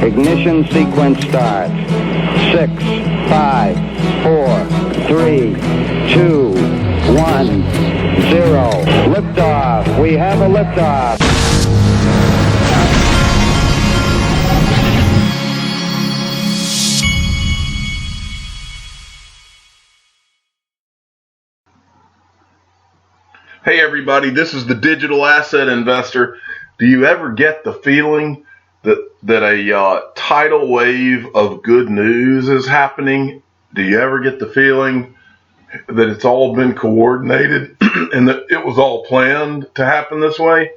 Ignition sequence starts. 6, 5, 4, 3, 2, 1, 0. Liftoff. We have a liftoff. Hey everybody, this is the digital asset investor. Do you ever get the feeling that a tidal wave of good news is happening? Do you ever get the feeling that it's all been coordinated and that it was all planned to happen this way?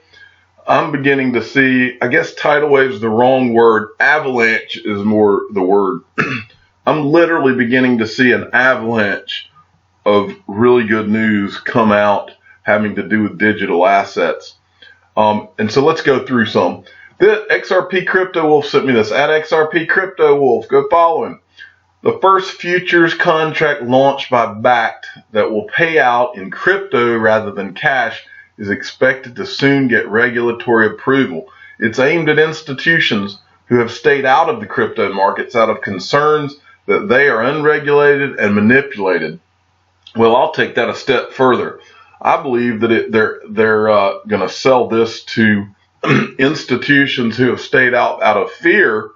I'm beginning to see, I guess tidal wave is the wrong word, avalanche is more the word. I'm literally beginning to see an avalanche of really good news come out having to do with digital assets. And so let's go through some. The XRP Crypto Wolf sent me this. At XRP Crypto Wolf, go follow him. The first futures contract launched by Bakkt that will pay out in crypto rather than cash is expected to soon get regulatory approval. It's aimed at institutions who have stayed out of the crypto markets out of concerns that they are unregulated and manipulated. Well, I'll take that a step further. I believe that they're going to sell this to institutions who have stayed out of fear,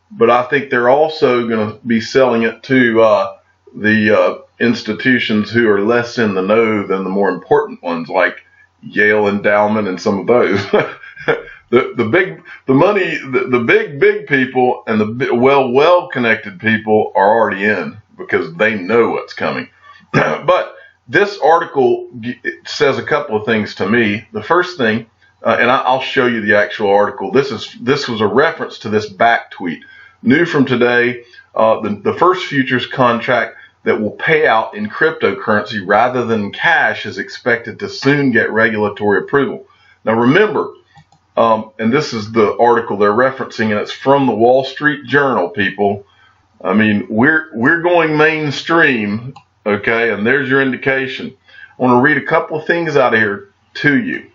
but I think they're also going to be selling it to the institutions who are less in the know than the more important ones, like Yale Endowment and some of those. the big people and the well connected people are already in because they know what's coming. But this article says a couple of things to me. The first thing, and I'll show you the actual article. This was a reference to this Bakkt tweet. New from today, the first futures contract that will pay out in cryptocurrency rather than cash is expected to soon get regulatory approval. Now remember, and this is the article they're referencing, and it's from the Wall Street Journal, people. I mean, we're going mainstream. Okay, and there's your indication. I want to read a couple of things out of here to you.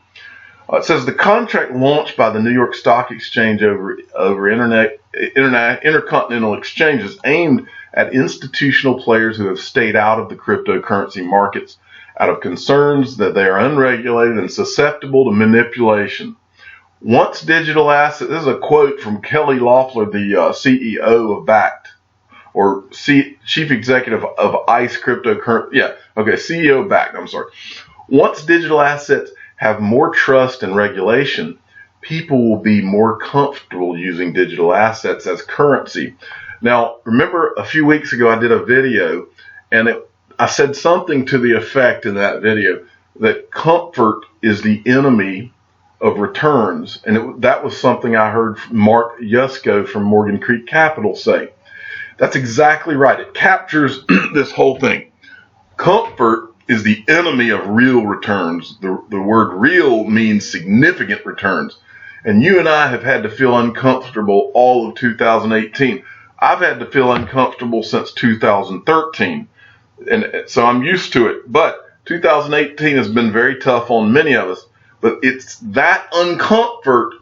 It says the contract launched by the New York Stock Exchange over intercontinental exchanges aimed at institutional players who have stayed out of the cryptocurrency markets out of concerns that they are unregulated and susceptible to manipulation. Once digital assets, this is a quote from Kelly Loeffler, the CEO of Bakkt, or Chief Executive of ICE Cryptocurrency. CEO of Bakkt, I'm sorry. Once digital assets have more trust and regulation, people will be more comfortable using digital assets as currency. Now, remember a few weeks ago I did a video, and I said something to the effect in that video that comfort is the enemy of returns. And that was something I heard Mark Yusko from Morgan Creek Capital say. That's exactly right. It captures this whole thing. Comfort is the enemy of real returns. The word real means significant returns. And you and I have had to feel uncomfortable all of 2018. I've had to feel uncomfortable since 2013. And so I'm used to it. But 2018 has been very tough on many of us. But it's that uncomfort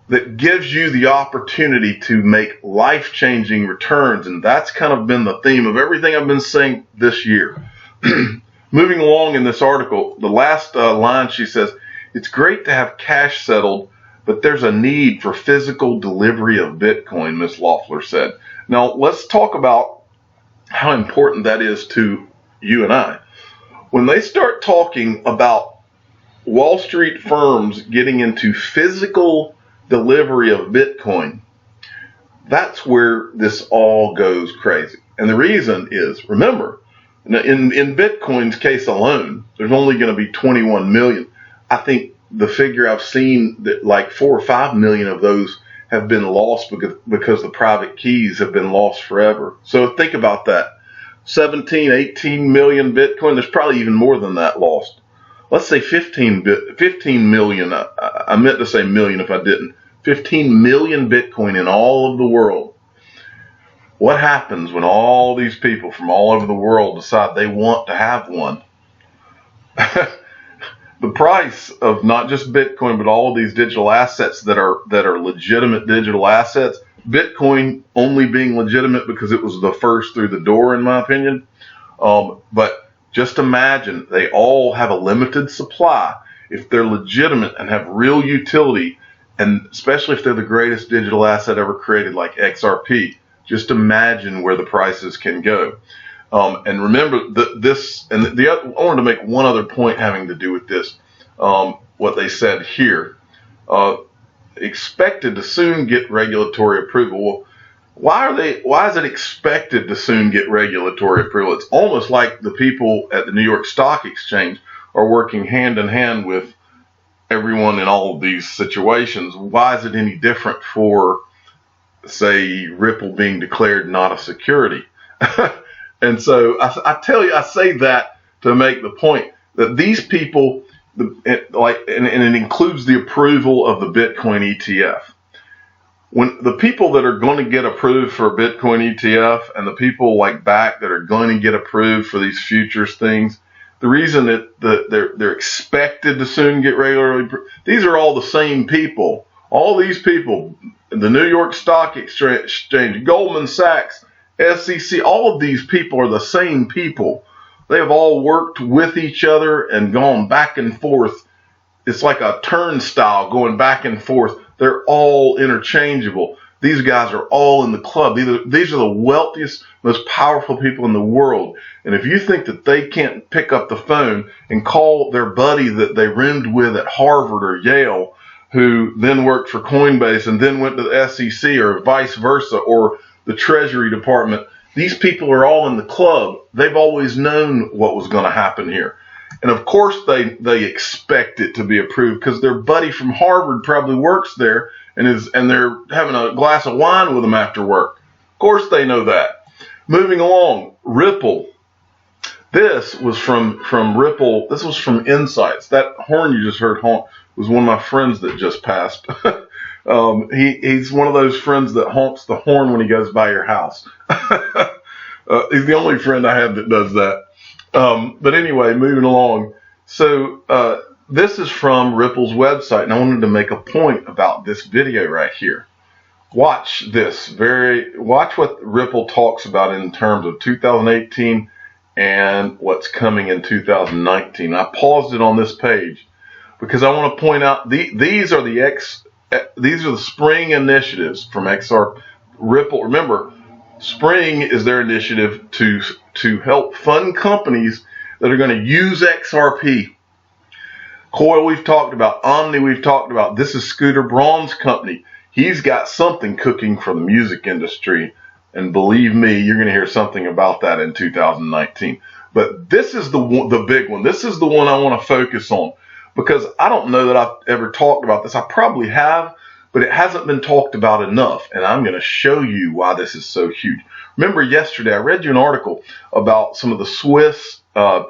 that gives you the opportunity to make life-changing returns. And that's kind of been the theme of everything I've been saying this year. Moving along in this article, the last line, she says, it's great to have cash settled, but there's a need for physical delivery of Bitcoin, Ms. Loeffler said. Now, let's talk about how important that is to you and I. When they start talking about Wall Street firms getting into physical delivery of Bitcoin, that's where this all goes crazy. And the reason is, remember, in Bitcoin's case alone, there's only going to be 21 million. I think the figure I've seen that like 4 or 5 million of those have been lost because the private keys have been lost forever. So think about that. 17, 18 million Bitcoin, there's probably even more than that lost. Let's say 15 million. I meant to say million if I didn't. 15 million Bitcoin in all of the world. What happens when all these people from all over the world decide they want to have one? The price of not just Bitcoin, but all of these digital assets that are legitimate digital assets, Bitcoin only being legitimate because it was the first through the door, in my opinion. But just imagine they all have a limited supply. If they're legitimate and have real utility, and especially if they're the greatest digital asset ever created, like XRP, just imagine where the prices can go. And remember I wanted to make one other point having to do with this. What they said here, expected to soon get regulatory approval. Well, why is it expected to soon get regulatory approval? It's almost like the people at the New York Stock Exchange are working hand in hand with everyone in all of these situations. Why is it any different for, say, Ripple being declared not a security? And so I tell you, I say that to make the point that these people, and it includes the approval of the Bitcoin ETF. When the people that are going to get approved for a Bitcoin ETF and the people like back that are going to get approved for these futures things, the reason that they're expected to soon get regularly approved, these are all the same people. All these people, the New York Stock Exchange, Goldman Sachs, SEC, all of these people are the same people. They have all worked with each other and gone back and forth. It's like a turnstile going back and forth. They're all interchangeable. These guys are all in the club. These are the wealthiest, most powerful people in the world. And if you think that they can't pick up the phone and call their buddy that they roomed with at Harvard or Yale, who then worked for Coinbase and then went to the SEC or vice versa, or the Treasury Department, these people are all in the club. They've always known what was going to happen here. And of course they expect it to be approved because their buddy from Harvard probably works there and they're having a glass of wine with them after work. Of course they know that. Moving along, Ripple. This was from Ripple. This was from Insights. That horn you just heard honk was one of my friends that just passed. He's one of those friends that honks the horn when he goes by your house. He's the only friend I have that does that. But anyway, moving along. So this is from Ripple's website, and I wanted to make a point about this video right here. Watch this. Watch what Ripple talks about in terms of 2018 and what's coming in 2019. I paused it on this page because I want to point out these are the spring initiatives from XRP. Ripple, remember, spring is their initiative to help fund companies that are going to use XRP. Coil we've talked about, Omni we've talked about. This is Scooter Braun's company. He's got something cooking for the music industry, and believe me, you're going to hear something about that in 2019. But this is the big one. This is the one I want to focus on because I don't know that I've ever talked about this. I probably have, but it hasn't been talked about enough, and I'm going to show you why this is so huge. Remember yesterday I read you an article about some of the Swiss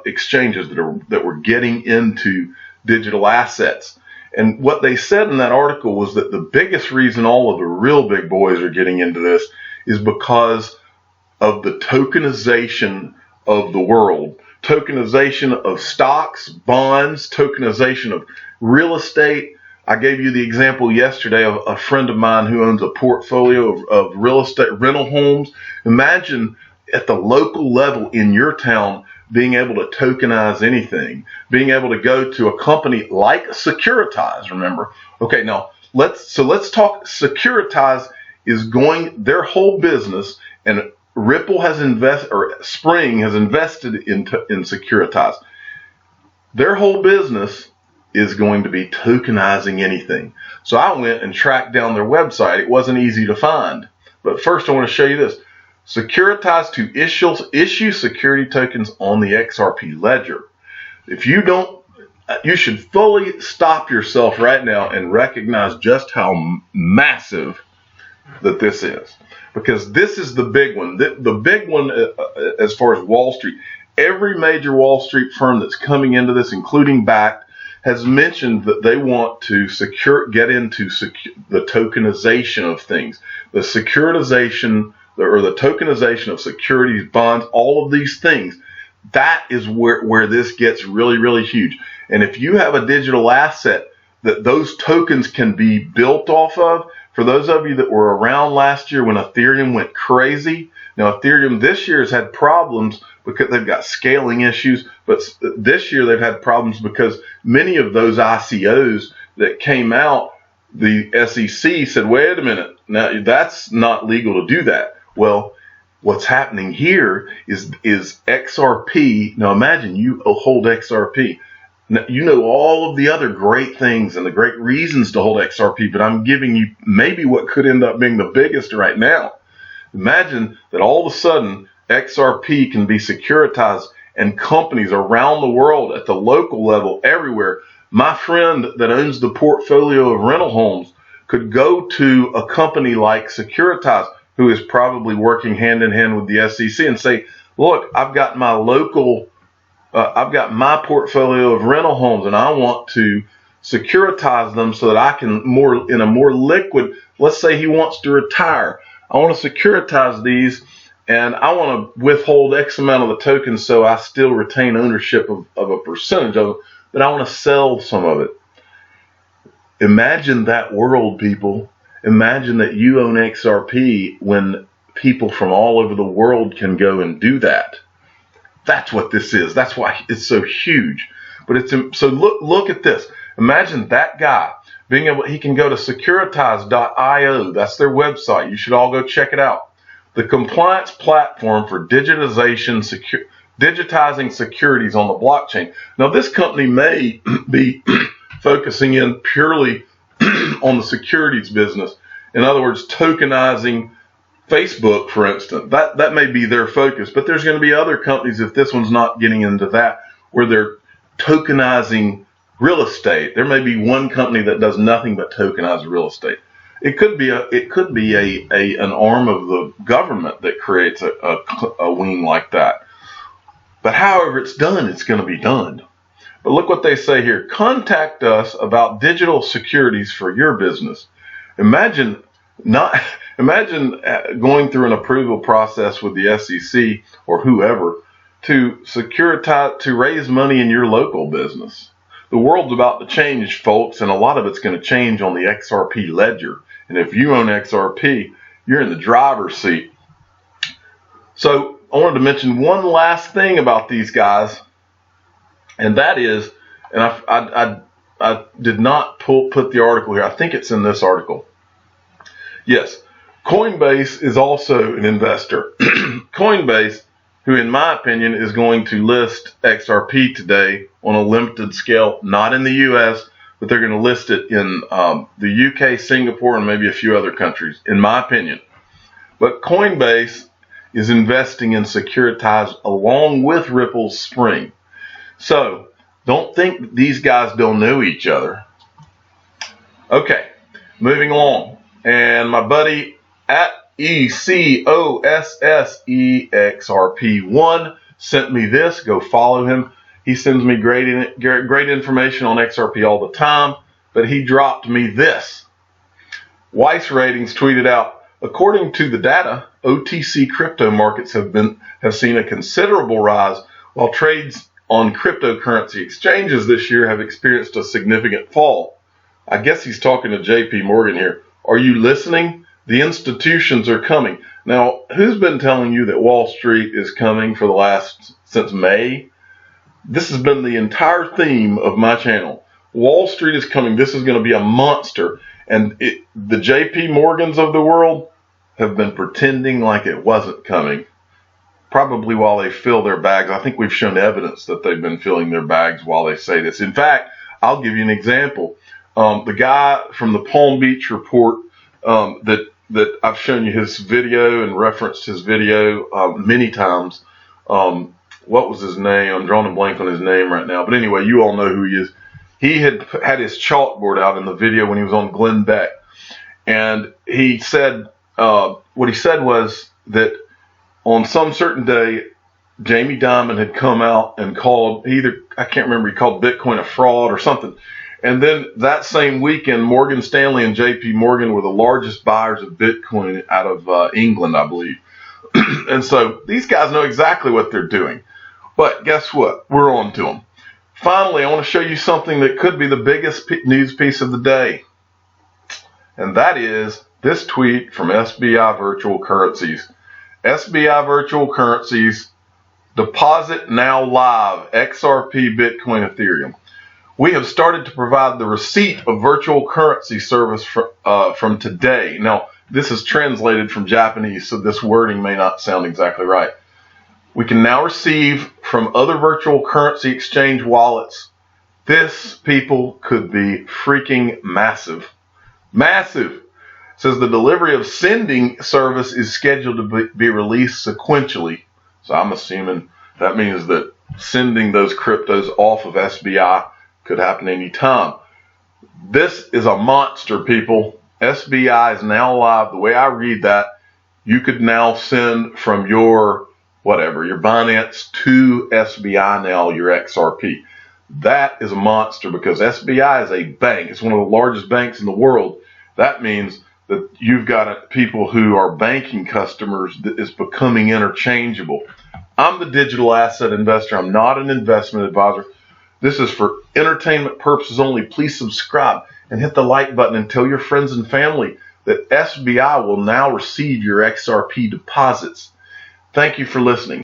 exchanges that were getting into digital assets. And what they said in that article was that the biggest reason all of the real big boys are getting into this is because of the tokenization of the world. Tokenization of stocks, bonds, tokenization of real estate. I gave you the example yesterday of a friend of mine who owns a portfolio of real estate rental homes. Imagine at the local level in your town being able to tokenize anything, being able to go to a company like Securitize, remember? Okay, now let's talk. Securitize is their whole business, and Ripple has Spring has invested in Securitize. Their whole business is going to be tokenizing anything. So I went and tracked down their website. It wasn't easy to find. But first I want to show you this. Securitize to issue security tokens on the XRP ledger. If you don't, you should fully stop yourself right now and recognize just how massive that this is. Because this is the big one. The big one as far as Wall Street. Every major Wall Street firm that's coming into this, including Bakkt, has mentioned that they want to get into the tokenization of things. The securitization or the tokenization of securities, bonds, all of these things. That is where this gets really, really huge. And if you have a digital asset that those tokens can be built off of, For those of you that were around last year when Ethereum went crazy, now Ethereum this year has had problems because they've got scaling issues, but this year they've had problems because many of those ICOs that came out, the SEC said, wait a minute, now that's not legal to do that. Well, what's happening here is XRP. Now imagine you hold XRP. Now, you know all of the other great things and the great reasons to hold XRP, but I'm giving you maybe what could end up being the biggest right now. Imagine that all of a sudden XRP can be securitized and companies around the world at the local level, everywhere. My friend that owns the portfolio of rental homes could go to a company like Securitize, who is probably working hand in hand with the SEC, and say, look, I've got my portfolio of rental homes and I want to securitize them so that I can in a more liquid, let's say he wants to retire. I want to securitize these and I want to withhold X amount of the tokens so I still retain ownership of a percentage of it, but I want to sell some of it. Imagine that world, people. Imagine that you own XRP when people from all over the world can go and do that. That's what this is. That's why it's so huge. But so look at this. Imagine that guy being able, he can go to securitize.io. That's their website. You should all go check it out. The compliance platform for digitizing securities on the blockchain. Now, this company may be focusing in purely on the securities business. In other words, tokenizing Facebook, for instance. That may be their focus, but there's going to be other companies, if this one's not getting into that, where they're tokenizing real estate. There may be one company that does nothing but tokenize real estate. It could be an arm of the government that creates a wing like that. But however it's done, it's going to be done. But look what they say here. Contact us about digital securities for your business. Imagine going through an approval process with the SEC or whoever to raise money in your local business. The world's about to change, folks, and a lot of it's going to change on the XRP ledger. And if you own XRP, you're in the driver's seat. So I wanted to mention one last thing about these guys, and that is, and I did not put the article here. I think it's in this article. Yes, Coinbase is also an investor. Coinbase, who in my opinion is going to list XRP today on a limited scale, not in the US, but they're going to list it in the UK, Singapore, and maybe a few other countries, in my opinion. But Coinbase is investing in Securitize along with Ripple's Spring. So don't think these guys don't know each other. Okay, moving along. And my buddy at ECOSSEXRP1 sent me this. Go follow him. He sends me great information on XRP all the time, but he dropped me this. Weiss Ratings tweeted out, according to the data, OTC crypto markets have seen a considerable rise, while trades on cryptocurrency exchanges this year have experienced a significant fall. I guess he's talking to JP Morgan here. Are you listening? The institutions are coming. Now, who's been telling you that Wall Street is coming since May? This has been the entire theme of my channel. Wall Street is coming. This is going to be a monster. And the JP Morgans of the world have been pretending like it wasn't coming. Probably while they fill their bags. I think we've shown evidence that they've been filling their bags while they say this. In fact, I'll give you an example. The guy from the Palm Beach report that I've shown you his video and referenced his video many times. What was his name? I'm drawing a blank on his name right now. But anyway, you all know who he is. He had his chalkboard out in the video when he was on Glenn Beck. And he said, what he said was that on some certain day, Jamie Dimon had come out and called I can't remember, he called Bitcoin a fraud or something. And then that same weekend, Morgan Stanley and JP Morgan were the largest buyers of Bitcoin out of England, I believe. And so these guys know exactly what they're doing. But guess what? We're on to them. Finally, I want to show you something that could be the biggest news piece of the day. and that is this tweet from SBI Virtual Currencies. SBI Virtual Currencies, deposit now live, XRP, Bitcoin, Ethereum. We have started to provide the receipt of virtual currency service from today. Now, this is translated from Japanese, so this wording may not sound exactly right. We can now receive from other virtual currency exchange wallets. This, people, could be freaking massive. Massive. It says the delivery of sending service is scheduled to be released sequentially. So I'm assuming that means that sending those cryptos off of SBI could happen anytime. This is a monster, people. SBI is now live. The way I read that, you could now send from your your Binance to SBI now, your XRP. That is a monster because SBI is a bank. It's one of the largest banks in the world. That means that you've got people who are banking customers that is becoming interchangeable. I'm the digital asset investor. I'm not an investment advisor. This is for entertainment purposes only. Please subscribe and hit the like button and tell your friends and family that SBI will now receive your XRP deposits. Thank you for listening.